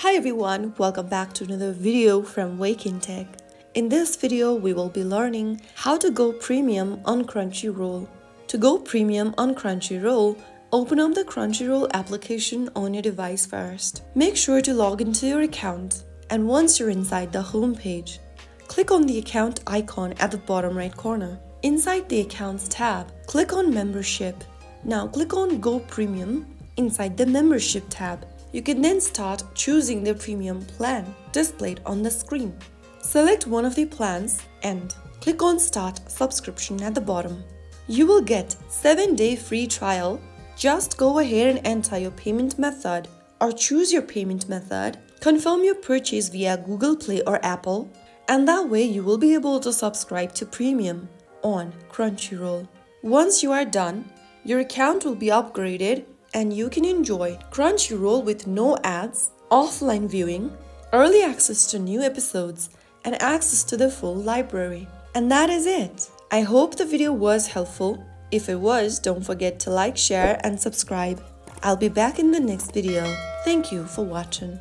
Hi everyone, welcome back to another video from Wake&Tech. In this video, we will be learning how to go premium on Crunchyroll. To go premium on Crunchyroll, open up the Crunchyroll application on your device first. Make sure to log into your account, and once you're inside the home page, click on the account icon at the bottom right corner. Inside the Accounts tab, click on Membership. Now click on Go Premium inside the Membership tab. You can then start choosing the premium plan displayed on the screen. Select one of the plans and click on Start Subscription at the bottom. You will get 7-day free trial. Just go ahead and enter your payment method or choose your payment method. Confirm your purchase via Google Play or Apple, and that way you will be able to subscribe to premium on Crunchyroll. Once you are done, your account will be upgraded and you can enjoy Crunchyroll with no ads, offline viewing, early access to new episodes, and access to the full library. And that is it. I hope the video was helpful. If it was, don't forget to like, share, and subscribe. I'll be back in the next video. Thank you for watching.